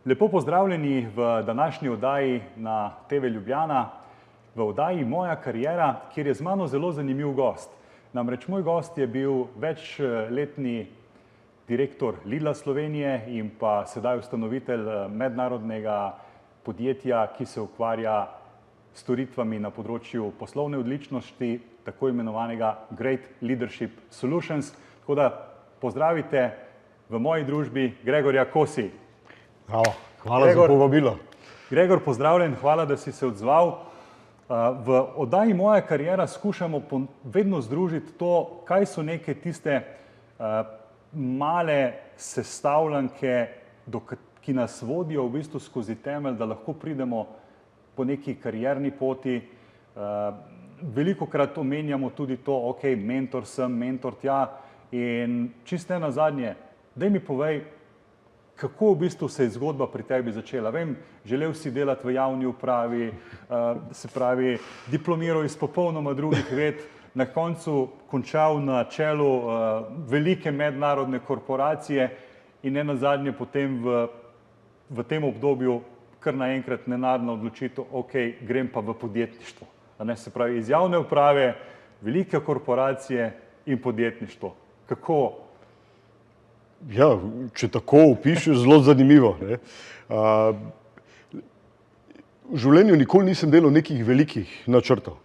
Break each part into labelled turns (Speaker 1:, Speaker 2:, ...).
Speaker 1: Lepo pozdravljeni v današnji oddaji na TV Ljubljana, v oddaji Moja kariera, kjer je z mano zelo zanimiv gost. Namreč moj gost je bil večletni direktor Lidla Slovenije in pa sedaj ustanovitelj mednarodnega podjetja, ki se ukvarja s storitvami na področju poslovne odličnosti, tako imenovanega Great Leadership Solutions. Tako da pozdravite v moji družbi Gregorja Kosi.
Speaker 2: Hvala za povabilo.
Speaker 1: Gregor, pozdravljen, hvala, da si se odzval. V oddaji Moja kariera skušamo vedno združiti to, kaj so neke tiste male sestavljanke, ki nas vodijo v bistvu skozi temelj, da lahko pridemo po neki karierni poti. Velikokrat omenjamo tudi to, ok, mentor sem, mentor tja, in čisto ne nazadnje, daj mi povej, kako v bistvu se je zgodba pri tebi začela. Vem, želel si delati v javni upravi, se pravi, diplomiral iz popolnoma drugih ved, na koncu končal na čelu velike mednarodne korporacije in ne nazadnje potem v tem obdobju kar naenkrat nenadna odločitev, ok, grem pa v podjetništvo. Se pravi, iz javne uprave, velike korporacije in podjetništvo. Kako?
Speaker 2: Ja, če tako opišeš, zelo zanimivo. V življenju nikoli nisem delal nekih velikih načrtov.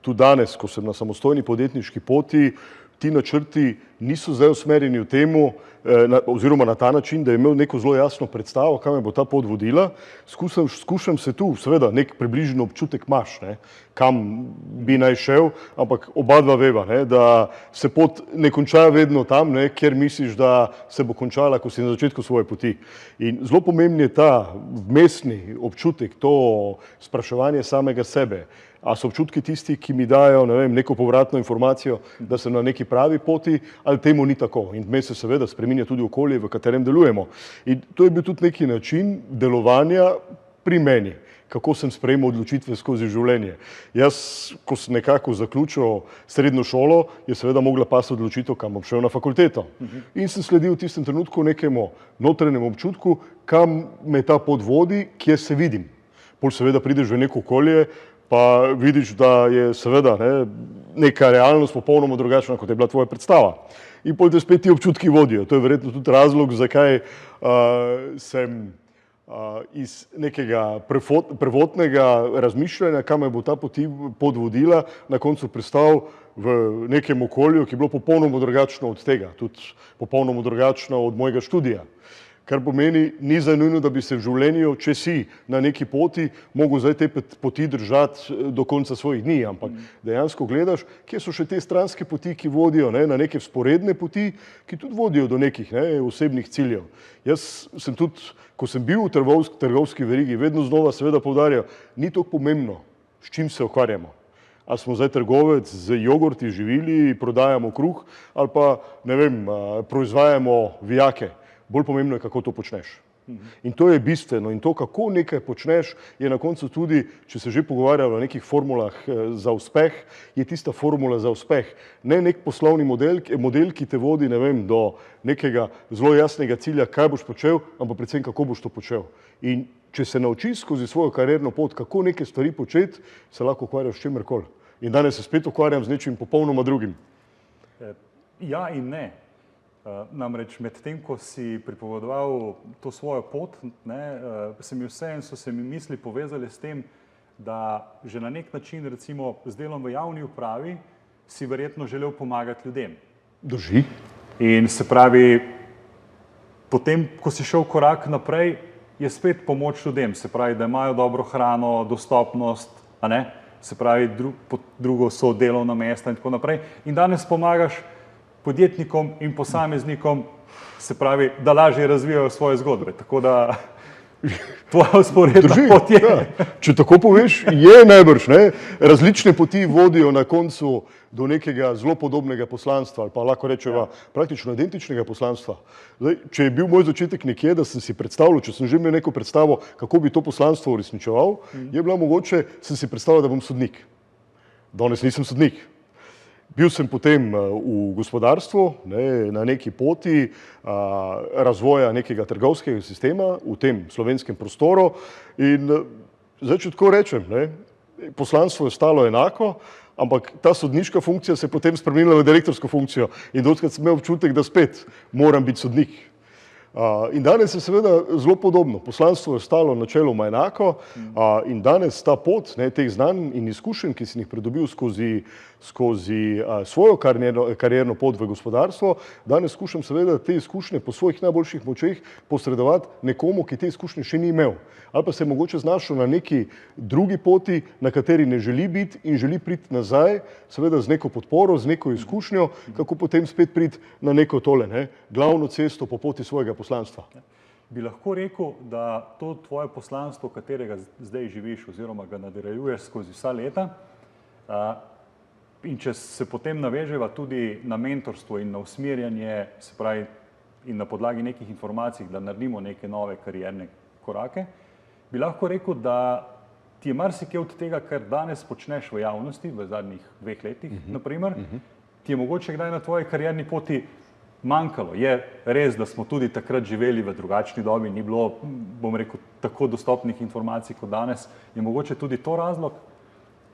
Speaker 2: Tu danes, ko sem na samostojni podjetniški poti, ti načrti niso zdaj usmerjeni v temu, oziroma na ta način, da je imel neko zelo jasno predstavo, kam me bo ta pot vodila. Skušam se tu, seveda, nek približen občutek imaš, kam bi naj šel, ampak oba dva veva, da se pot ne konča vedno tam, kjer misliš, da se bo končala, ko si na začetku svoje poti. In zelo pomemben je ta vmesni občutek, to spraševanje samega sebe. A so občutki tisti, ki mi dajo, neko povratno informacijo, da sem na neki pravi poti, ali temu ni tako. In vmes se seveda spreminja tudi okolje, v katerem delujemo. In to je bil tudi neki način delovanja pri meni, kako sem sprejemal odločitve skozi življenje. Jaz, ko sem nekako zaključil srednjo šolo, je seveda mogla pasati odločitev, kam bom šel na fakulteto. In sem sledil v tistem trenutku nekemu notranjemu občutku, kam me ta pot vodi, kje se vidim. Pol seveda prideš v neko okolje, pa vidiš, da je seveda neka realnost popolnoma drugačna, kot je bila tvoja predstava. In potem te spet ti občutki vodijo. To je verjetno tudi razlog, zakaj sem iz nekega prvotnega razmišljanja, kam me bo ta pot vodila, na koncu pristal v nekem okolju, ki je bilo popolnoma drugačno od tega, tudi popolnoma drugačno od mojega študija. Kar pomeni, ni zdaj nujno, da bi se v življenju, če si na neki poti, mogel zdaj te poti držati do konca svojih dni, ampak dejansko gledaš, kje so še te stranske poti, ki vodijo na neke vzporedne poti, ki tudi vodijo do nekih osebnih ciljev. Jaz sem tudi, ko sem bil v trgovski verigi, vedno znova seveda poudarjal, ni toliko pomembno, s čim se ukvarjamo. Ali smo zdaj trgovec z jogurti, živili, prodajamo kruh, ali pa, proizvajamo vijake. Bolj pomembno je, kako to počneš. In to je bistveno. In to, kako nekaj počneš, je na koncu tudi, če se že pogovarjamo o nekih formulah za uspeh, je tista formula za uspeh. Ne nek poslovni model, ki te vodi, do nekega zelo jasnega cilja, kaj boš počel, ampak predvsem, kako boš to počel. In če se naučiš skozi svojo karierno pot, kako neke stvari početi, se lahko ukvarjaš s čimerkoli. In danes se spet ukvarjam z nečim popolnoma drugim.
Speaker 1: Ja in ne. Namreč med tem, ko si pripovedoval to svojo pot, so se mi misli povezali s tem, da že na nek način, recimo z delom v javni upravi, si verjetno želel pomagati ljudem.
Speaker 2: Drži.
Speaker 1: In se pravi, potem, ko si šel korak naprej, je spet pomoč ljudem, se pravi, da imajo dobro hrano, dostopnost, se pravi, drugo so delovna mesta in tako naprej. In danes pomagaš podjetnikom in posameznikom, se pravi, da lažje razvijajo svoje zgodbe. Tako da tvoja vzporedna pot je.
Speaker 2: Ja. Če tako poveš, je najbrž. Različne poti vodijo na koncu do nekega zelo podobnega poslanstva, ali pa lahko rečeva praktično identičnega poslanstva. Zdaj, če je bil moj začetek nekje, da sem si predstavljal, če sem že imel neko predstavo, kako bi to poslanstvo uresničeval, je bila mogoče, sem si predstavljal, da bom sodnik. Danes nisem sodnik. Bil sem potem v gospodarstvu, na neki poti razvoja nekega trgovskega sistema v tem slovenskem prostoru in zdaj, če tako rečem, poslanstvo je ostalo enako, ampak ta sodniška funkcija se je potem spremenila v direktorsko funkcijo in dostikrat sem imel občutek, da spet moram biti sodnik. In danes je seveda zelo podobno. Poslanstvo je ostalo načeloma enako in danes ta pot teh znanj in izkušenj, ki sem jih pridobil skozi svojo karierno pot v gospodarstvo, danes skušam seveda te izkušnje po svojih najboljših močeh posredovati nekomu, ki te izkušnje še ni imel. Ali pa se je mogoče znašel na neki drugi poti, na kateri ne želi biti in želi priti nazaj, seveda z neko podporo, z neko izkušnjo, kako potem spet priti na neko tole, glavno cesto po poti svojega poslanstva.
Speaker 1: Bi lahko rekel, da to tvoje poslanstvo, katerega zdaj živiš oziroma ga nadaljuješ skozi vsa leta, in če se potem naveževa tudi na mentorstvo in na usmerjanje, se pravi, in na podlagi nekih informacij, da naredimo neke nove karierne korake, bi lahko rekel, da ti je marsikaj od tega, kar danes počneš v javnosti, v zadnjih 2 letih, naprimer, ti je mogoče kdaj na tvoji karierni poti manjkalo. Je res, da smo tudi takrat živeli v drugačni dobi, ni bilo, bom rekel, tako dostopnih informacij kot danes. Je mogoče tudi to razlog,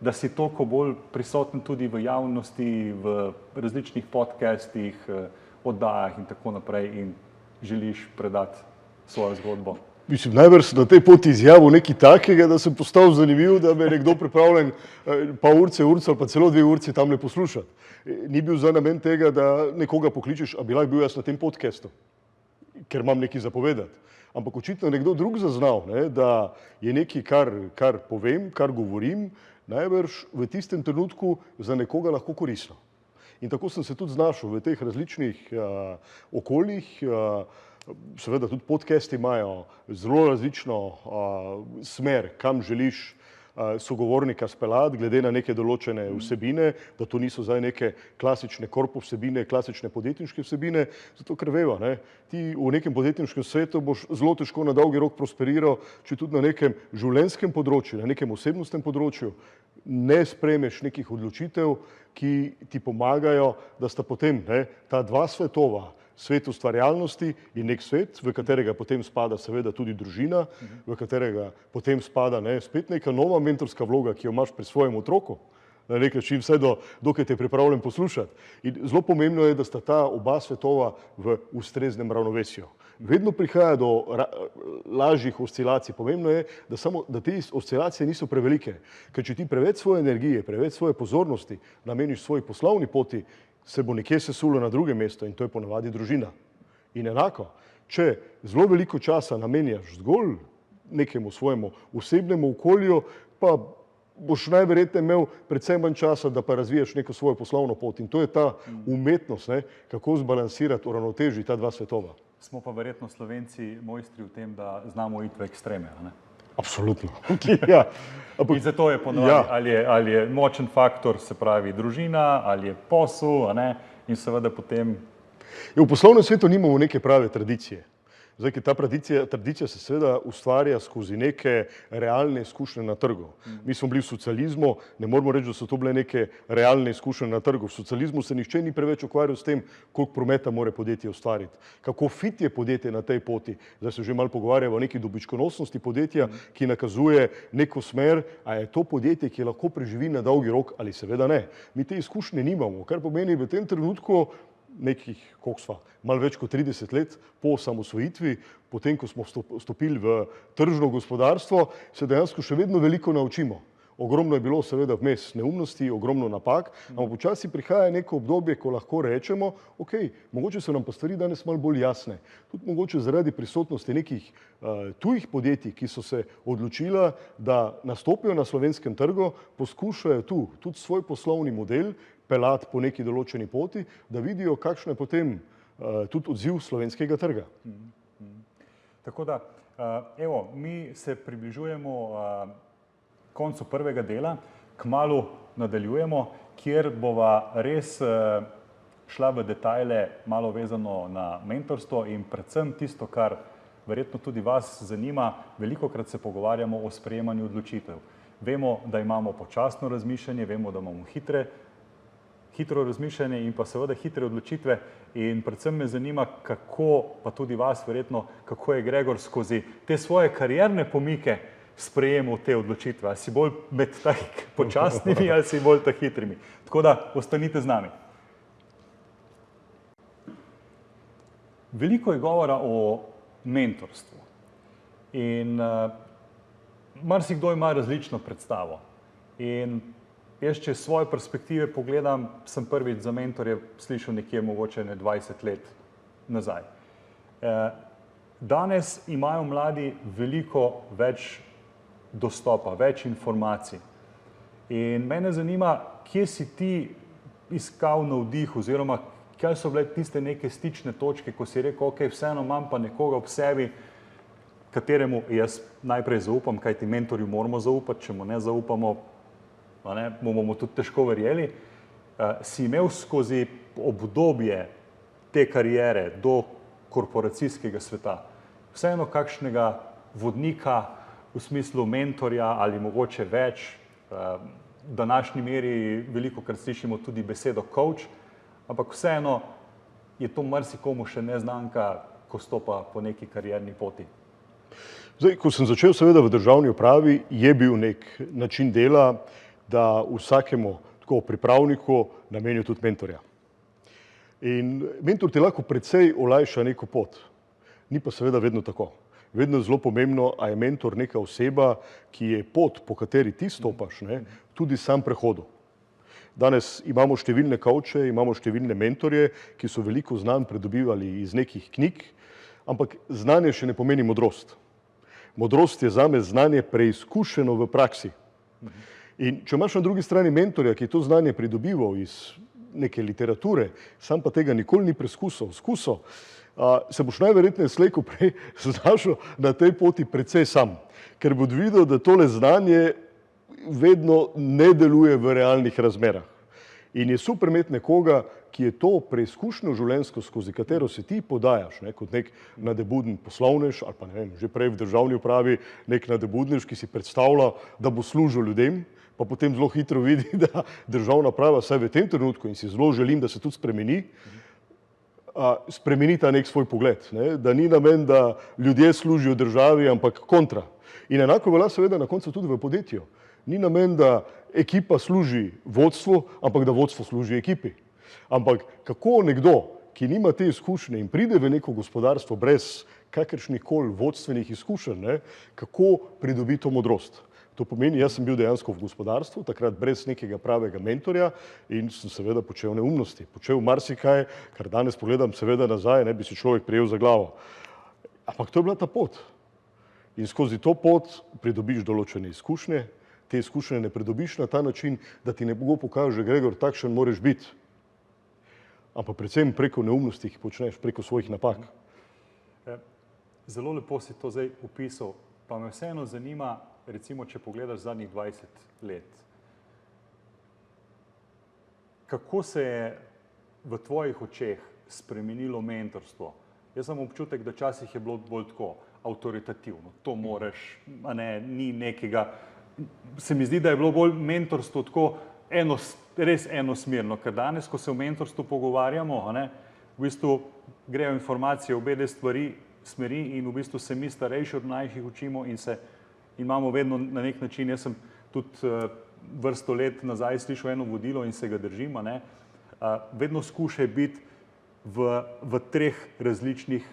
Speaker 1: da si toliko bolj prisoten tudi v javnosti, v različnih podcastih, oddajah in tako naprej in želiš predati svojo zgodbo?
Speaker 2: Mislim, najbrž na tej poti izjavil nekaj takega, da sem postal zanimiv, da me je nekdo pripravljen pa urce ali pa celo 2 urci tamle poslušati. Ni bil za namen tega, da nekoga pokličeš, a bi lahko bil jaz na tem podcastu, ker imam nekaj zapovedati. Ampak očitno nekdo drug zaznal, da je nekaj, kar povem, kar govorim, najbrž v tistem trenutku za nekoga lahko koristno. In tako sem se tudi znašel v teh različnih okoljih. Seveda tudi podcasti imajo zelo različno smer, kam želiš sogovornika speljati, glede na neke določene vsebine, da to niso zdaj neke klasične korpo vsebine, klasične podjetniške vsebine, zato ker veva, ti v nekem podjetniškem svetu boš zelo težko na dolgi rok prosperiral, če tudi na nekem življenjskem področju, na nekem osebnostnem področju ne sprejmeš nekih odločitev, ki ti pomagajo, da sta potem ta dva svetova, svet ustvarjalnosti in nek svet, v katerega potem spada seveda tudi družina, v katerega potem spada spet neka nova mentorska vloga, ki jo imaš pri svojem otroku, na nek način vse dokaj te pripravljen poslušati. In zelo pomembno je, da sta ta oba svetova v ustreznem ravnovesju. Vedno prihaja do lažjih oscilacij. Pomembno je, da te oscilacije niso prevelike, ker če ti preveč svoje energije, preveč svoje pozornosti nameniš svoji poslovni poti, se bo nekje sesulo na druge mesto in to je ponavadi družina. In enako, če zelo veliko časa namenjaš zgolj nekemu svojemu osebnemu okolju, pa boš najverjetneje imel predvsem manj časa, da pa razvijaš neko svojo poslovno pot. In to je ta umetnost, kako zbalansirati, uravnotežiti ta dva svetova.
Speaker 1: Smo pa verjetno Slovenci mojstri v tem, da znamo iti v ekstreme, a ne?
Speaker 2: Absolutno. Ja.
Speaker 1: In zato je ponovadi, ali je močen faktor, se pravi družina, ali je posel, a ne? In seveda potem...
Speaker 2: V poslovnem svetu nimamo neke prave tradicije. Zdaj, ker ta tradicija se seveda ustvarja skozi neke realne izkušnje na trgu. Mi smo bili v socializmu, ne moramo reči, da so to bile neke realne izkušnje na trgu. V socializmu se nihče ni preveč ukvarjal s tem, koliko prometa mora podjetje ustvariti, kako fit je podjetje na tej poti. Zdaj se že malo pogovarjamo o neki dobičkonosnosti podjetja, ki nakazuje neko smer, a je to podjetje, ki lahko preživi na dolgi rok ali seveda ne. Mi te izkušnje nimamo, kar pomeni v tem trenutku nekih, koliko sva, malo več kot 30 let po osamosvojitvi, potem, ko smo vstopili v tržno gospodarstvo, se dejansko še vedno veliko naučimo. Ogromno je bilo seveda vmes neumnosti, ogromno napak, ampak počasi prihaja neko obdobje, ko lahko rečemo, ok, mogoče so nam pa stvari danes malo bolj jasne. Tudi mogoče zaradi prisotnosti nekih tujih podjetij, ki so se odločila, da nastopijo na slovenskem trgu, poskušajo tu tudi svoj poslovni model peljati po neki določeni poti, da vidijo, kakšen je potem tudi odziv slovenskega trga.
Speaker 1: Tako da, evo, mi se približujemo koncu prvega dela, kmalu nadaljujemo, kjer bova res šla v detajle, malo vezano na mentorstvo in predvsem tisto, kar verjetno tudi vas zanima, velikokrat se pogovarjamo o sprejemanju odločitev. Vemo, da imamo počasno razmišljanje, vemo, da imamo hitro razmišljanje in pa seveda hitre odločitve in predvsem me zanima, kako, pa tudi vas verjetno, kako je Gregor skozi te svoje karierne pomike sprejemal te odločitve. Ali si bolj med tako počasnimi ali si bolj tako hitrimi. Tako da ostanite z nami. Veliko je govora o mentorstvu in marsikdo ima različno predstavo. In jaz, če iz svoje perspektive pogledam, sem prvič za mentorje slišal nekje mogoče 20 let nazaj. Danes imajo mladi veliko več dostopa, več informacij. In mene zanima, kje si ti iskal navdih oziroma kaj so bile tiste neke stične točke, ko si rekel, ok, vseeno imam pa nekoga ob sebi, kateremu jaz najprej zaupam, kajti mentorju moramo zaupati, če mu ne zaupamo, mu bomo tudi težko verjeli. Si imel skozi obdobje te kariere do korporacijskega sveta vseeno kakšnega vodnika v smislu mentorja ali mogoče več, v današnji meri velikokrat slišimo tudi besedo coach, ampak vseeno je to marsikomu še neznanka, ko stopa po neki karierni poti.
Speaker 2: Zdaj, ko sem začel seveda v državni upravi, je bil nek način dela, da vsakemu tako pripravniku namenijo tudi mentorja. In mentor ti lahko precej olajša neko pot. Ni pa seveda vedno tako. Vedno je zelo pomembno, a je mentor neka oseba, ki je pot, po kateri ti stopaš, tudi sam prehodil. Danes imamo številne kavče, imamo številne mentorje, ki so veliko znanj pridobivali iz nekih knjig, ampak znanje še ne pomeni modrost. Modrost je zame znanje preizkušeno v praksi. In če imaš na drugi strani mentorja, ki je to znanje pridobival iz neke literature, sam pa tega nikoli ni preizkusil, se boš najverjetneje slej ko prej znašel na tej poti precej sam, ker boš videl, da tole znanje vedno ne deluje v realnih razmerah. In je super imeti nekoga, ki je to preizkušnjo življenjsko, skozi katero se ti podajaš, kot nek nadebuden poslovnež ali pa ne vem, že prej v državni upravi nek nadebudnež, ki si predstavlja, da bo služil ljudem, pa potem zelo hitro vidi, da državna uprava, vsaj v tem trenutku, in si zelo želim, da se tudi spremeni ta nek svoj pogled, da ni namen, da ljudje služijo državi, ampak kontra. In enako velja seveda na koncu tudi v podjetju. Ni namen, da ekipa služi vodstvu, ampak da vodstvo služi ekipi. Ampak kako nekdo, ki nima te izkušnje in pride v neko gospodarstvo brez kakršnihkoli vodstvenih izkušenj, kako pridobi to modrost? To pomeni, jaz sem bil dejansko v gospodarstvu, takrat brez nekega pravega mentorja in sem seveda počel neumnosti. Počel marsikaj, kar danes pogledam seveda nazaj, ne bi si človek prijel za glavo. Ampak to je bila ta pot. In skozi to pot pridobiš določene izkušnje, te izkušnje ne pridobiš na ta način, da ti nekdo pokaže, Gregor, takšen moraš biti. Ampak predvsem preko neumnosti, ki počneš, preko svojih napak.
Speaker 1: Zelo lepo si to zdaj opisal, pa me vseeno zanima, recimo, če pogledaš zadnjih 20 let. Kako se je v tvojih očeh spremenilo mentorstvo? Jaz sem občutek, da včasih je bilo bolj tako avtoritativno. To moraš, ni nekega. Se mi zdi, da je bilo bolj mentorstvo tako res enosmerno, ker danes, ko se o mentorstvu pogovarjamo, v bistvu grejo informacije v obe smeri in v bistvu se mi starejši od mlajših učimo in imamo vedno na nek način, jaz sem tudi vrsto let nazaj slišal eno vodilo in se ga držim, vedno skušaj biti v treh različnih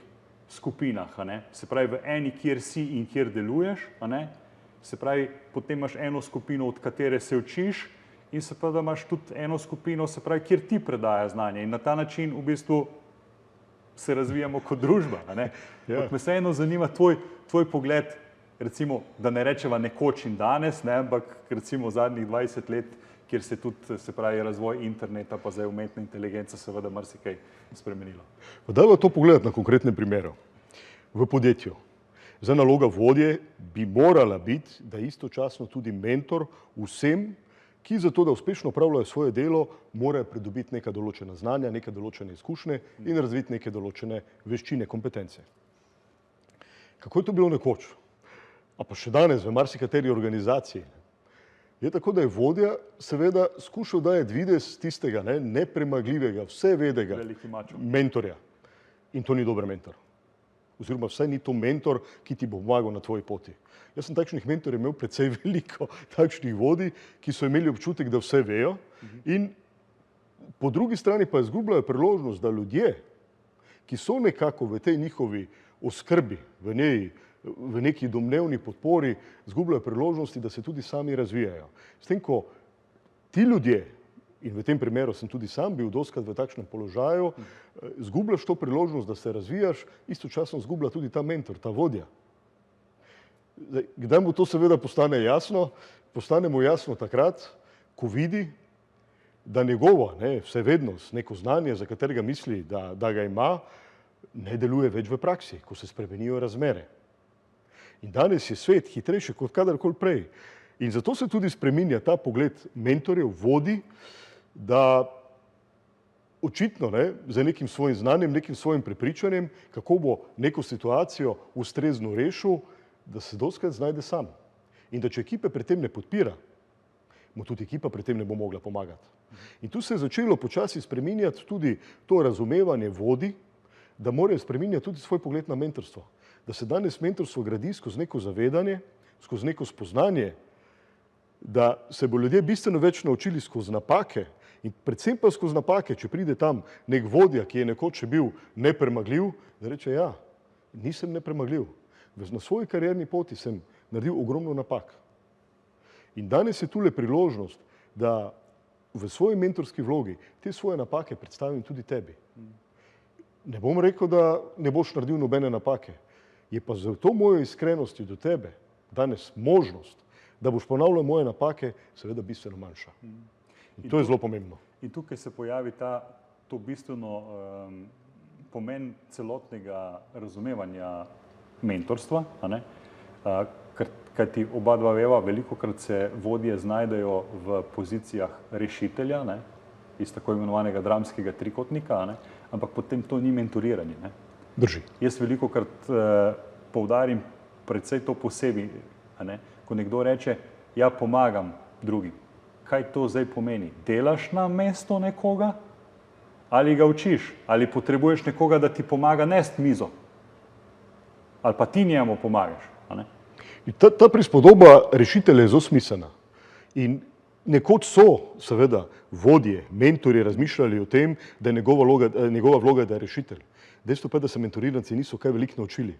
Speaker 1: skupinah, se pravi v eni, kjer si in kjer deluješ, se pravi potem imaš eno skupino, od katere se učiš in se pravi, da imaš tudi eno skupino, se pravi, kjer ti predaja znanje in na ta način v bistvu se razvijamo kot družba. Me vseeno zanima tvoj pogled, recimo, da ne rečeva nekoč in danes, ampak recimo zadnjih 20 let, kjer se tudi, se pravi, razvoj interneta, pa zdaj umetna inteligenca seveda marsikaj spremenilo.
Speaker 2: Dajmo to pogledati na konkretnem primeru. V podjetju. Zdaj naloga vodje bi morala biti, da istočasno tudi mentor vsem, ki za to, da uspešno opravljajo svoje delo, morajo pridobiti neka določena znanja, neke določene izkušnje in razviti neke določene veščine, kompetence. Kako je to bilo nekoč? A pa še danes v marsikateri organizaciji. je tako, da je vodja seveda skušal dajati videz tistega nepremagljivega, vsevedega mentorja. In to ni dober mentor. Oziroma vsaj ni to mentor, ki ti bo pomagal na tvoji poti. Jaz sem takšnih mentorjev imel precej veliko, takšnih vodij, ki so imeli občutek, da vse vejo, in po drugi strani pa izgubljajo priložnost, da ljudje, ki so nekako v tej njihovi oskrbi, v neki domnevni podpori, izgubljajo priložnosti, da se tudi sami razvijajo. S tem, ko ti ljudje, in v tem primeru sem tudi sam bil dostikrat v takšnem položaju, izgubljaš to priložnost, da se razvijaš, istočasno izgublja tudi ta mentor, ta vodja. Kdaj mu to seveda postane jasno? Postane mu jasno takrat, ko vidi, da njegova vsevednost, neko znanje, za katerega misli, da ga ima, ne deluje več v praksi, ko se spremenijo razmere. In danes je svet hitrejši kot kadarkoli prej. In zato se tudi spreminja ta pogled mentorjev, vodij, da očitno za nekim svojim znanjem, nekim svojim prepričanjem, kako bo neko situacijo ustrezno rešil, da se dostikrat znajde sam. In da če ekipe pri tem ne podpira, mu tudi ekipa pri tem ne bo mogla pomagati. In tu se je začelo počasi spreminjati tudi to razumevanje vodij, da morajo spreminjati tudi svoj pogled na mentorstvo. Da se danes mentorstvo gradi skozi neko zavedanje, skozi neko spoznanje, da se bo ljudje bistveno več naučili skozi napake in predvsem pa skozi napake, če pride tam nek vodja, ki je nekoč bil nepremagljiv, da reče, ja, nisem nepremagljiv. Na svoji karierni poti sem naredil ogromno napak. In danes je tule priložnost, da v svoji mentorski vlogi te svoje napake predstavim tudi tebi. Ne bom rekel, da ne boš naredil nobene napake. Je pa za to mojo iskrenosti do tebe danes možnost, da boš ponavljal moje napake, seveda bistveno manjša. In to je zelo pomembno.
Speaker 1: In tukaj se pojavi to bistveno pomen celotnega razumevanja mentorstva, kajti oba dva veva, velikokrat se vodje znajdejo v pozicijah rešitelja, iz tako imenovanega dramskega trikotnika, ampak potem to ni mentoriranje.
Speaker 2: Drži.
Speaker 1: Jaz velikokrat poudarim predvsej to posebej, ko nekdo reče, ja, pomagam drugim. Kaj to zdaj pomeni? Delaš na mesto nekoga ali ga učiš? Ali potrebuješ nekoga, da ti pomaga nesti mizo? Ali pa ti njemu pomagaš?
Speaker 2: Ta prispodoba rešitelja je zelo smiselna. In nekoč so, seveda, vodje, mentorji razmišljali o tem, da je njegova vloga, da je rešitelj. Dejstvo pa je, da se mentoriranci niso kaj veliko naučili.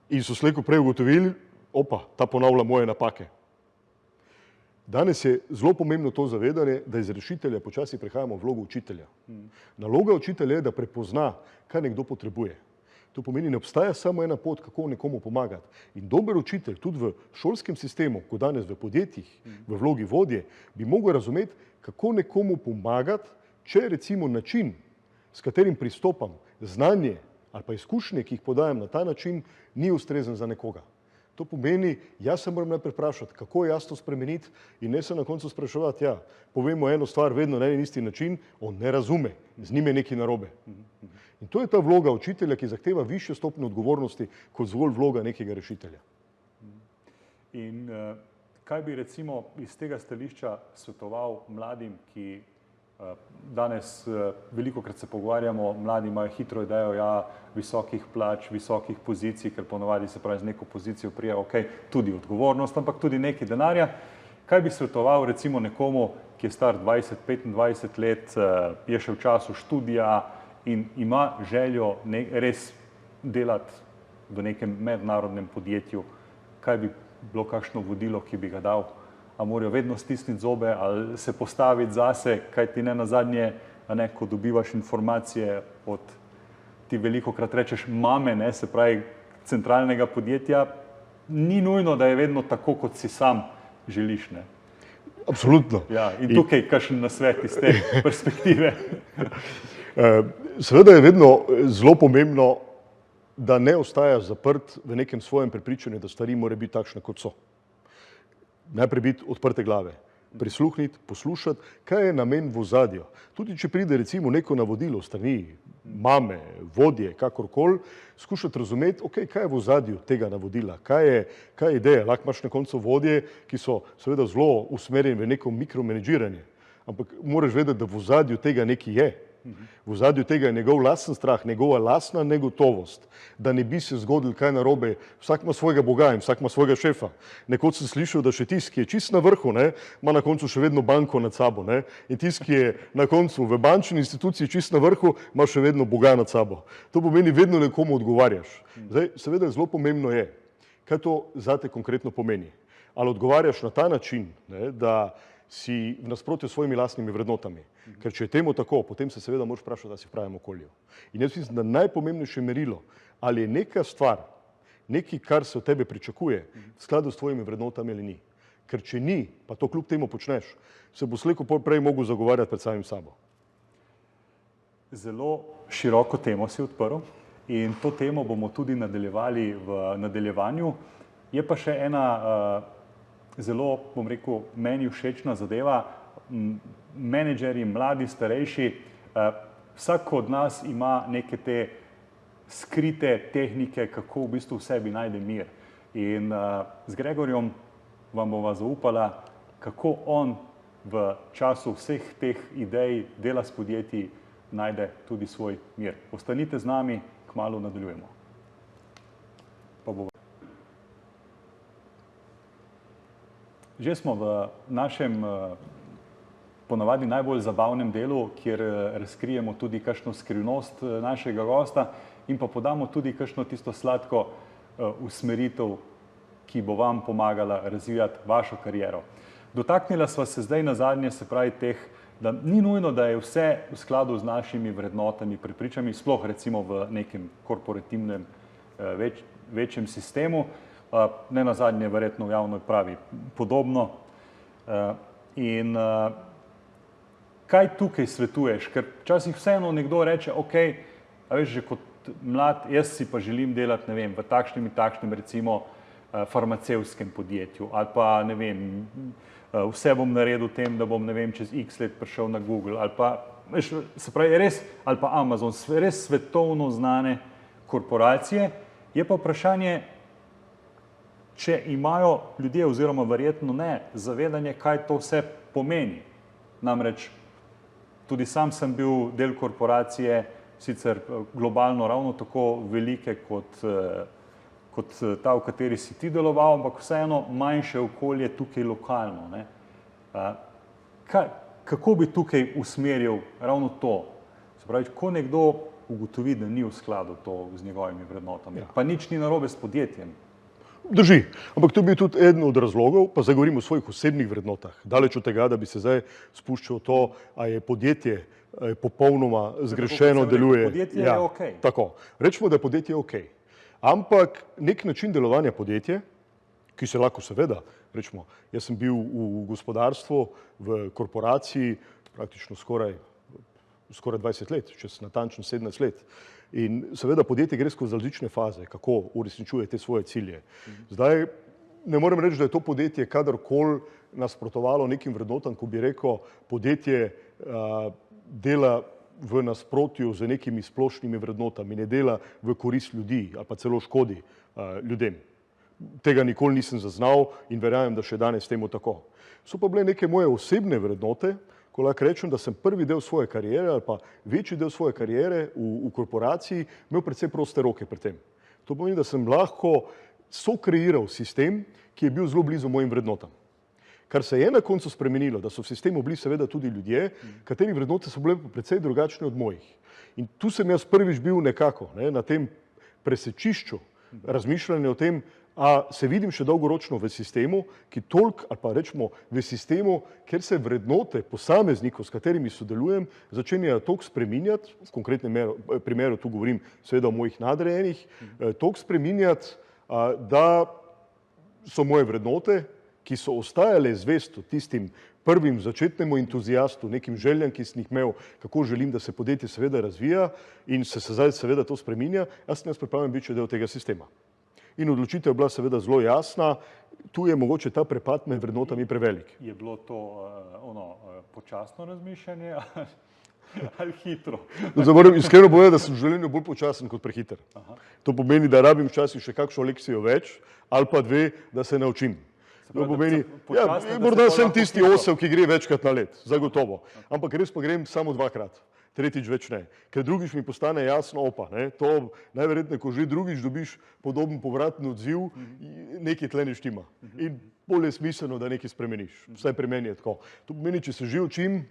Speaker 2: In so slej ko prej ugotovili, opa, ta ponavlja moje napake. Danes je zelo pomembno to zavedanje, da iz rešitelja počasi prehajamo v vlogo učitelja. Naloga učitelja je, da prepozna, kaj nekdo potrebuje. To pomeni, ne obstaja samo ena pot, kako nekomu pomagati. In dober učitelj, tudi v šolskem sistemu, kot danes v podjetjih, v vlogi vodje, bi mogel razumeti, kako nekomu pomagati, če recimo način, s katerim pristopam, znanje ali pa izkušnje, ki jih podajam na ta način, ni ustrezen za nekoga. To pomeni, jaz se moram najprej vprašati, kako jaz to spremeniti in ne se na koncu spraševati, ja, povemo eno stvar vedno na en isti način, on ne razume, z njim je nekaj narobe. In to je ta vloga učitelja, ki zahteva višjo stopnjo odgovornosti kot zgolj vloga nekega rešitelja.
Speaker 1: In kaj bi recimo iz tega stališča svetoval mladim, ki danes velikokrat se pogovarjamo, mladi imajo hitro idejo, ja, visokih plač, visokih pozicij, ker ponovadi se pravi z neko pozicijo prija, ok, tudi odgovornost, ampak tudi nekaj denarja. Kaj bi svetoval recimo nekomu, ki je star 20-25 let, je še v času študija in ima željo res delati v nekem mednarodnem podjetju, kaj bi bilo kakšno vodilo, ki bi ga dal? A morajo vedno stisniti zobe ali se postaviti zase, kaj ti ne nazadnje, ko dobivaš informacije od, ti velikokrat rečeš mame, se pravi centralnega podjetja, ni nujno, da je vedno tako, kot si sam želiš.
Speaker 2: Absolutno.
Speaker 1: Ja, in tukaj kakšen nasvet iz te perspektive?
Speaker 2: Seveda je vedno zelo pomembno, da ne ostajaš zaprt v nekem svojem prepričanju, da stvari morajo biti takšne, kot so. Najprej biti odprte glave. prisluhniti, poslušati, kaj je namen v ozadju. Tudi če pride recimo neko navodilo strani mame, vodje, kakorkoli, skušati razumeti, ok, kaj je v ozadju tega navodila, kaj je ideja. Lahko imaš na koncu vodje, ki so seveda zelo usmerjeni v neko mikromenedžiranje, ampak moraš vedeti, da v ozadju tega nekaj je. V ozadju tega je njegov lasten strah, njegova lastna negotovost, da ne bi se zgodilo kaj narobe. Vsak ima svojega boga in vsak ima svojega šefa. Nekoč sem slišal, da še tisti, ki je čist na vrhu, ima na koncu še vedno banko nad sabo. In tisti, ki je na koncu v bančni instituciji čist na vrhu, ima še vedno boga nad sabo. To pomeni, vedno nekomu odgovarjaš. Zdaj, seveda zelo pomembno je, kaj to zate konkretno pomeni. Ali odgovarjaš na ta način, da si v nasprotju s svojimi lastnimi vrednotami. Ker če je temu tako, potem se seveda moraš vprašati, da si v pravem okolju. In jaz mislim, da najpomembnejše merilo, ali je neka stvar, nekaj, kar se od tebe pričakuje, v skladu s tvojimi vrednotami ali ni. Ker če ni, pa to kljub temu počneš, se bo slejko prej mogel zagovarjati pred samim sabo.
Speaker 1: Zelo široko temo si odprl in to temo bomo tudi nadaljevali v nadaljevanju. Je pa še ena zelo, bom rekel, meni všečna zadeva. Menedžerji, mladi, starejši, vsak od nas ima neke te skrite tehnike, kako v bistvu v sebi najde mir. In z Gregorjem vam bova zaupala, kako on v času vseh teh idej, dela s podjetji, najde tudi svoj mir. Ostanite z nami, kmalu nadaljujemo. Že smo v našem ponavadi najbolj zabavnem delu, kjer razkrijemo tudi kakšno skrivnost našega gosta in pa podamo tudi kakšno tisto sladko usmeritev, ki bo vam pomagala razvijati vašo kariero. Dotaknila sva se zdaj nazadnje, se pravi teh, da ni nujno, da je vse v skladu z našimi vrednotami, prepričami, sploh recimo v nekem korporativnem večjem sistemu, ne nazadnje verjetno v javnoj upravi podobno. In kaj tukaj svetuješ? Ker včasih vseeno nekdo reče, ok, a veš, že kot mlad, jaz si pa želim delati, ne vem, v takšnem in takšnem recimo farmacevtskem podjetju ali pa, ne vem, vse bom naredil tem, da bom, ne vem, čez x let prišel na Google ali pa, veš, se pravi, res, ali pa Amazon, res svetovno znane korporacije. Je pa vprašanje, če imajo ljudje, oziroma verjetno ne, zavedanje, kaj to vse pomeni. Namreč tudi sam sem bil del korporacije, sicer globalno ravno tako velike kot ta, v kateri si ti deloval, ampak vseeno manjše okolje tukaj lokalno. Kako bi tukaj usmeril ravno to? Se pravi, ko nekdo ugotovi, da ni v skladu to z njegovimi vrednotami, pa nič ni narobe s podjetjem.
Speaker 2: Drži, ampak to bi tudi eden od razlogov, pa zdaj govorim o svojih osebnih vrednotah. Daleč od tega, da bi se zdaj spuščal to, a je podjetje popolnoma zgrešeno, deluje.
Speaker 1: Podjetje je ok.
Speaker 2: Tako, rečemo, da je podjetje ok. Ampak nek način delovanja podjetja, ki se lahko seveda, rečemo, jaz sem bil v gospodarstvu, v korporaciji praktično skoraj 20 let, čez natančno 17 let. In seveda podjetje gre skozi različne faze, kako uresničuje te svoje cilje. Zdaj, ne morem reči, da je to podjetje kadarkoli nasprotovalo nekim vrednotam, ko bi rekel, podjetje dela v nasprotju z nekimi splošnimi vrednotami, ne dela v korist ljudi ali pa celo škodi ljudem. Tega nikoli nisem zaznal in verjamem, da še danes temu tako. So pa bile neke moje osebne vrednote, ko lahko rečem, da sem prvi del svoje kariere ali pa večji del svoje kariere v korporaciji imel predvsem proste roke pri tem. To pomeni, da sem lahko sokreiral sistem, ki je bil zelo blizu mojim vrednotam. Kar se je na koncu spremenilo, da so v sistemu bili seveda tudi ljudje, katerih vrednote so bile precej drugačne od mojih. In tu sem jaz prvič bil nekako na tem presečišču razmišljanja o tem, a se vidim še dolgoročno v sistemu, ki toliko, ali pa rečemo v sistemu, ker se vrednote posameznikov, s katerimi sodelujem, začenjajo toliko spreminjati, v konkretnem primeru tu govorim seveda o mojih nadrejenih, toliko spreminjati, da so moje vrednote, ki so ostajale zvesto tistim prvim začetnemu entuziastu, nekim željam, ki sem jih imel, kako želim, da se podjetje seveda razvija in se zdaj seveda to spreminja, jaz sem pripravljen biti še del tega sistema. In odločitev je bila seveda zelo jasna, tu je mogoče ta prepad med vrednotami prevelik.
Speaker 1: Je bilo to počasno razmišljanje ali hitro?
Speaker 2: No, zdaj moram iskreno povedati, da sem v življenju bolj počasen kot prehiter. To pomeni, da rabim včasih še kakšno lekcijo več ali pa dve, da se naučim. To pomeni, morda sem tisti osel, ki gre večkrat na let, zagotovo. Ampak res pa grem samo dvakrat. Tretjič več ne. Ker drugič mi postane jasno, to najverjetneje, ko že drugič dobiš podoben povratni odziv, nekaj tle ne štima. In bolj je smiselno, da nekaj spremeniš. Vsaj pri meni je tako. To pomeni, če se že učim,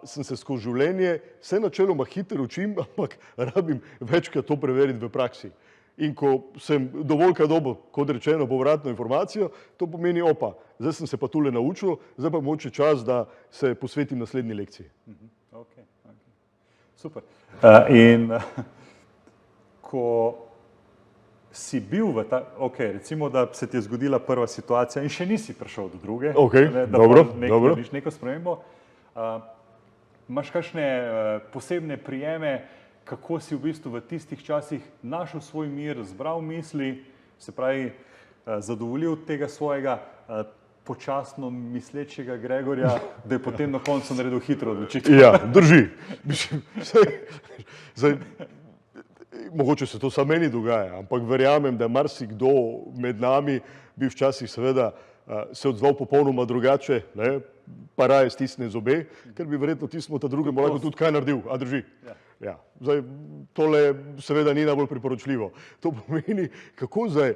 Speaker 2: sem se skozi življenje, se načeloma hitro učim, ampak rabim večkrat to preveriti v praksi. In ko sem dovolj dobil, kot rečeno, povratno informacijo, to pomeni, zdaj sem se pa tule naučil, zdaj pa mogoče čas, da se posvetim naslednji lekciji.
Speaker 1: Super. In ko si bil v recimo, da se ti je zgodila prva situacija in še nisi prišel do druge, da narediš neko spremembo, imaš kakšne posebne prijeme, kako si v bistvu v tistih časih našel svoj mir, zbral misli, se pravi, zadovoljil tega svojega počasno mislečega Gregorja, da je potem na koncu naredil hitro odločitev.
Speaker 2: Ja, drži. Zdaj, mogoče se to samo meni dogaja, ampak verjamem, da marsikdo med nami bi včasih seveda se odzval popolnoma drugače, pa raje stisne zobe, ker bi verjetno tismo ta drugemu lahko tudi kaj naredil, a drži? Ja. Zdaj, tole seveda ni najbolj priporočljivo. To pomeni, kako zdaj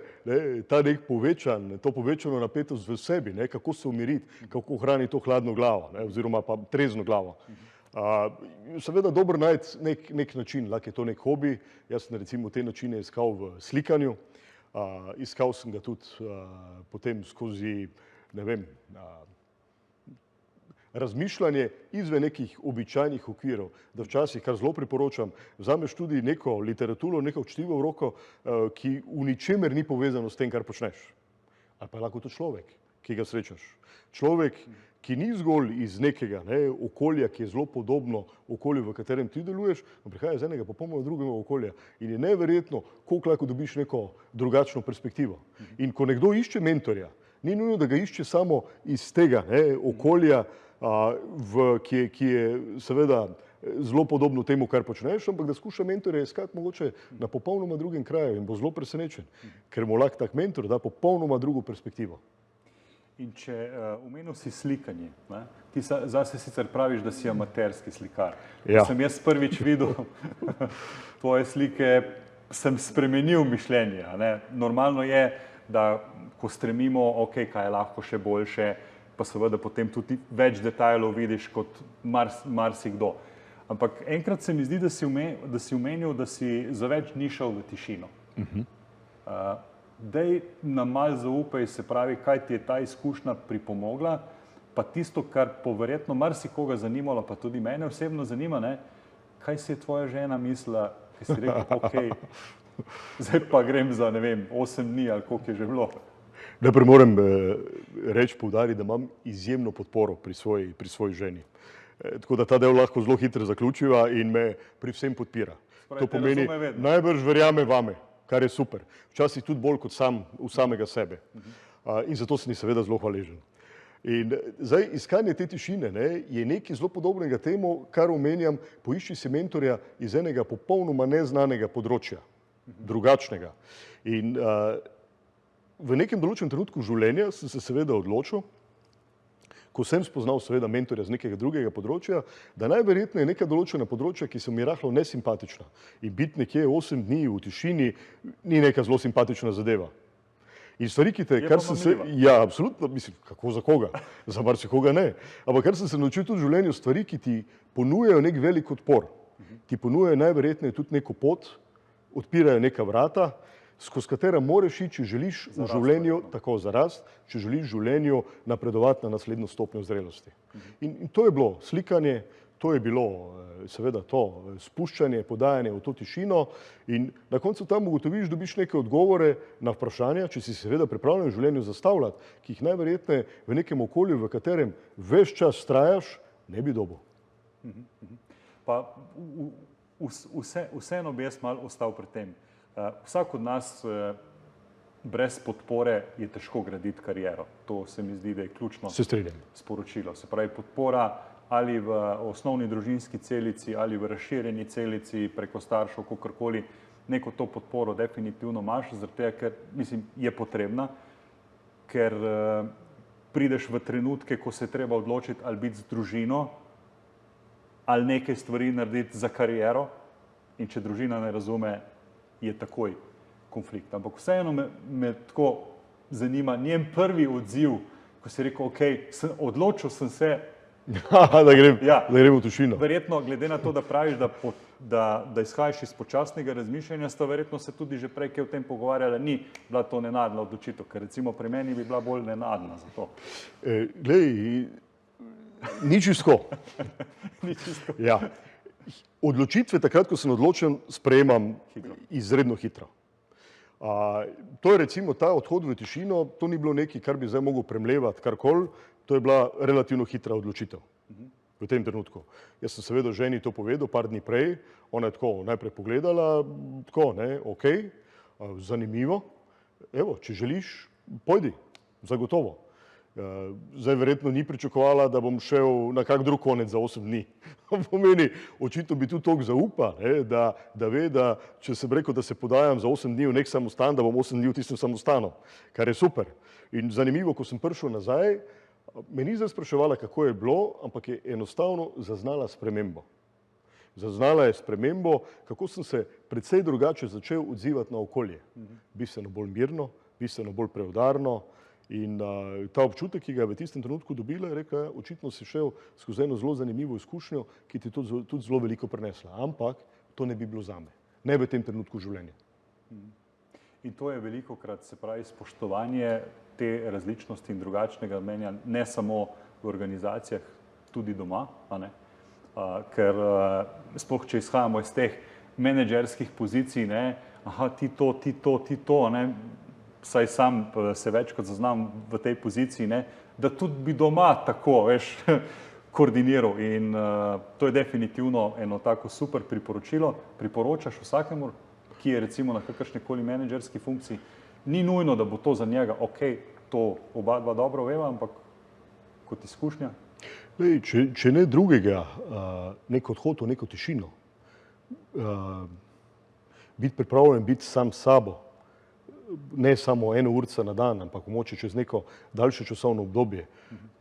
Speaker 2: to povečano napetost v sebi, kako se umiriti, kako ohraniti to hladno glavo, oziroma pa trezno glavo. Seveda dobro najti nek način, lahko je to nek hobi. Jaz sem recimo te načine iskal v slikanju, iskal sem ga tudi potem skozi, ne vem, razmišljanje izven nekih običajnih okvirov, da včasih, kar zelo priporočam, vzameš tudi neko literaturo, neko čtivo v roko, ki v ničemer ni povezano s tem, kar počneš. Ali pa je lahko to človek, ki ga srečaš. Človek, ki ni zgolj iz nekega okolja, ki je zelo podobno okolju, v katerem ti deluješ, prihaja iz enega popolnoma drugega okolja in je neverjetno, koliko lahko dobiš neko drugačno perspektivo. In ko nekdo išče mentorja, ni nujno, da ga išče samo iz tega okolja, ki je seveda zelo podobno temu, kar počneš, ampak da skuša mentorja iskati mogoče na popolnoma drugem kraju in bo zelo presenečen, ker mu lahko tak mentor da popolnoma drugo perspektivo.
Speaker 1: In če omenil si slikanje, ti zase sicer praviš, da si amaterski slikar. Ko sem jaz prvič videl tvoje slike, sem spremenil mišljenje. Normalno je, da ko stremimo, kaj je lahko še boljše, pa seveda potem tudi več detajlov vidiš kot marsikdo. Ampak enkrat se mi zdi, da si omenil, da si za več ni šel v tišino. Daj nam malo zaupaj, se pravi, kaj ti je ta izkušnja pripomogla, pa tisto, kar verjetno marsikoga zanimalo, pa tudi mene osebno zanima, kaj si je tvoja žena mislila, ki si rekel, zdaj pa grem za, 8 dni ali koliko je že bilo.
Speaker 2: Najprej moram reči, poudariti, da imam izjemno podporo pri svoji ženi. Tako da ta del lahko zelo hitro zaključiva in me pri vsem podpira. To pomeni, najbrž verjame vame, kar je super. Včasih tudi bolj kot v samega sebe. In zato sem ji seveda zelo hvaležen. In zdaj, iskanje te tišine je nekaj zelo podobnega temu, kar omenjam, poišči si mentorja iz enega popolnoma neznanega področja, drugačnega. In v nekem določenem trenutku življenja sem se seveda odločil, ko sem spoznal seveda mentorja z nekega drugega področja, da najverjetneje neka določena področja, ki so mi rahlo nesimpatična. In biti nekje 8 dni v tišini ni neka zelo simpatična zadeva. In stvari, kar sem se... Ja, absolutno, mislim, kako za koga? Za marsikoga ne. Ampak kar sem se naučil tudi v življenju, stvari, ki ti ponujajo nek velik odpor. Ti ponujajo najverjetneje tudi neko pot, odpirajo neka vrata, skozi katera moraš iti, če želiš v življenju tako zarast, če želiš v življenju napredovati na naslednjo stopnjo zrelosti. In to je bilo slikanje, to je bilo seveda to spuščanje, podajanje v to tišino in na koncu tam ugotoviš, dobiš neke odgovore na vprašanja, če si seveda pripravljen v življenju zastavljati, ki jih najverjetneje v nekem okolju, v katerem ves čas trajaš, ne bi dobil.
Speaker 1: Pa vseeno bi jaz malo ostal pri tem. Vsak od nas brez podpore je težko graditi kariero. To se mi zdi, da je ključno sporočilo. Se pravi, podpora ali v osnovni družinski celici ali v razširjeni celici preko staršev, kakorkoli, neko to podporo definitivno imaš, zaradi tega, ker mislim, je potrebna, ker prideš v trenutke, ko se je treba odločiti ali biti z družino ali nekaj stvari narediti za kariero, in če družina ne razume, je takoj konflikt. Ampak vseeno me tako zanima njen prvi odziv, ko si rekel, ok, odločil sem se,
Speaker 2: da grem v tišino.
Speaker 1: Verjetno, glede na to, da praviš, da izhajaš iz počasnega razmišljanja, sta verjetno se tudi že prej kaj o tem pogovarjala, ni bila to nenadna odločitev, ker recimo pri meni bi bila bolj nenadna za to.
Speaker 2: Glej, ni čisto. Ja. Odločitve takrat, ko sem odločen, sprejemam izredno hitro. To je recimo ta odhod v tišino, to ni bilo nekaj, kar bi zdaj mogel premlevati karkoli, to je bila relativno hitra odločitev v tem trenutku. Jaz sem seveda ženi to povedal par dni prej, ona je tako najprej pogledala, tako, ne, ok, zanimivo, evo, če želiš, pojdi, zagotovo. Zdaj verjetno ni pričakovala, da bom šel na kak drug konec za 8 dni. Pomeni, očitno bi tu toliko zaupa, da ve, da če sem rekel, da se podajam za 8 dni v nek samostan, da bom 8 dni v tistem samostanu, kar je super. In zanimivo, ko sem prišel nazaj, me ni zdaj spraševala, kako je bilo, ampak je enostavno zaznala spremembo. Zaznala je spremembo, kako sem se precej drugače začel odzivati na okolje. Bistveno bolj mirno, bistveno bolj preudarno. In ta občutek, ki ga je v tistem trenutku dobila, je rekla, očitno si šel skozi eno zelo zanimivo izkušnjo, ki ti je tudi zelo veliko prinesla. Ampak to ne bi bilo zame. Ne v tem trenutku življenja.
Speaker 1: In to je velikokrat, se pravi, spoštovanje te različnosti in drugačnega mnenja, ne samo v organizacijah, tudi doma, a ne? Ker sploh, če izhajamo iz teh menedžerskih pozicij, ne, aha, ti to, ne, saj sam se večkrat zaznam v tej poziciji, ne, da tudi bi doma tako, veš, koordiniral. In to je definitivno eno tako super priporočilo. Priporočaš vsakemu, ki je recimo na kakršnekoli menedžerski funkciji, ni nujno, da bo to za njega, ok, to oba dva dobro veva, ampak kot izkušnja.
Speaker 2: Lej, če ne drugega, nek odhod v neko tišino, biti pripravljen biti sam s sabo, ne samo 1 urca na dan, ampak mogoče čez neko daljše časovno obdobje.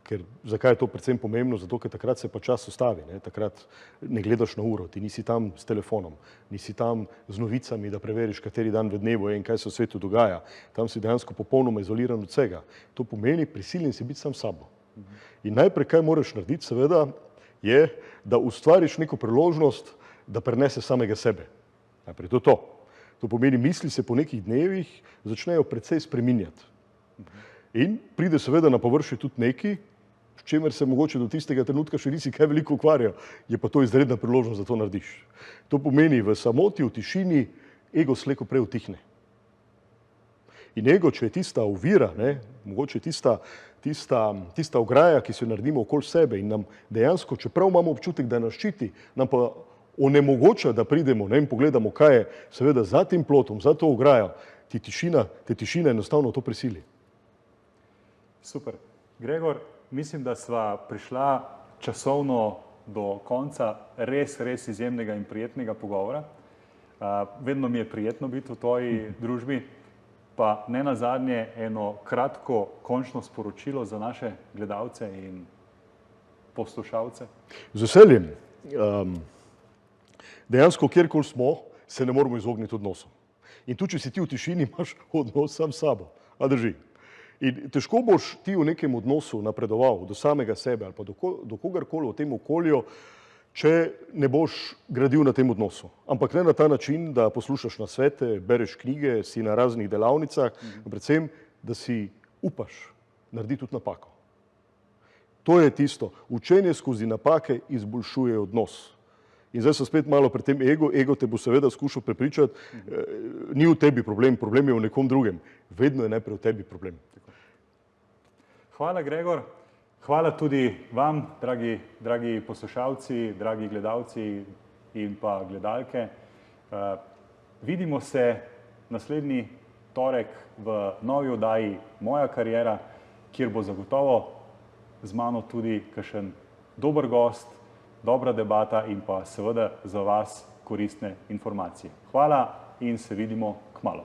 Speaker 2: Ker zakaj je to predvsem pomembno? Zato, ker takrat se pa čas ustavi, ne? Takrat ne gledaš na uro, ti nisi tam s telefonom, nisi tam z novicami, da preveriš, kateri dan v dnevu je in kaj se v svetu dogaja. Tam si dejansko popolnoma izoliran od vsega. To pomeni, prisiljen si biti sam s sabo. In najprej, kaj moraš narediti, seveda, je, da ustvariš neko priložnost, da preneseš samega sebe. Najprej to je to. To pomeni, misli se po nekih dnevih začnejo precej spreminjati. In pride seveda na površje tudi nekaj, s čimer se mogoče do tistega trenutka še nisi kaj veliko ukvarjal, je pa to izredna priložnost, da to narediš. To pomeni, v samoti, v tišini, ego slej ko prej utihne. In ego, če je tista ovira, ne, mogoče tista ograja, ki si jo naredimo okoli sebe in nam dejansko, čeprav imamo občutek, da nas ščiti, nam pa onemogoča, da pridemo, ne, in pogledamo, kaj je seveda za tem plotom, za to ograjo, te tišina enostavno to prisili.
Speaker 1: Super. Gregor, mislim, da sva prišla časovno do konca res izjemnega in prijetnega pogovora. Vedno mi je prijetno biti v tvoji družbi, pa ne nazadnje eno kratko končno sporočilo za naše gledalce in poslušalce.
Speaker 2: Z veseljem. Dejansko, kjerkoli smo, se ne moramo izogniti odnosom. In tu, če si ti v tišini, imaš odnos sam s sabo. A drži? In težko boš ti v nekem odnosu napredoval do samega sebe ali pa do kogarkoli v tem okolju, če ne boš gradil na tem odnosu. Ampak ne na ta način, da poslušaš nasvete, bereš knjige, si na raznih delavnicah, predvsem, da si upaš narediti tudi napako. To je tisto. Učenje skozi napake izboljšuje odnos. In zdaj so spet malo pri tem ego te bo seveda skušal prepričati, ni v tebi problem, problem je v nekom drugem. Vedno je najprej v tebi problem.
Speaker 1: Hvala, Gregor. Hvala tudi vam, dragi poslušalci, dragi gledalci in pa gledalke. Vidimo se naslednji torek v novi oddaji Moja kariera, kjer bo zagotovo z mano tudi kakšen dober gost, dobra debata in pa seveda za vas koristne informacije. Hvala in se vidimo kmalu.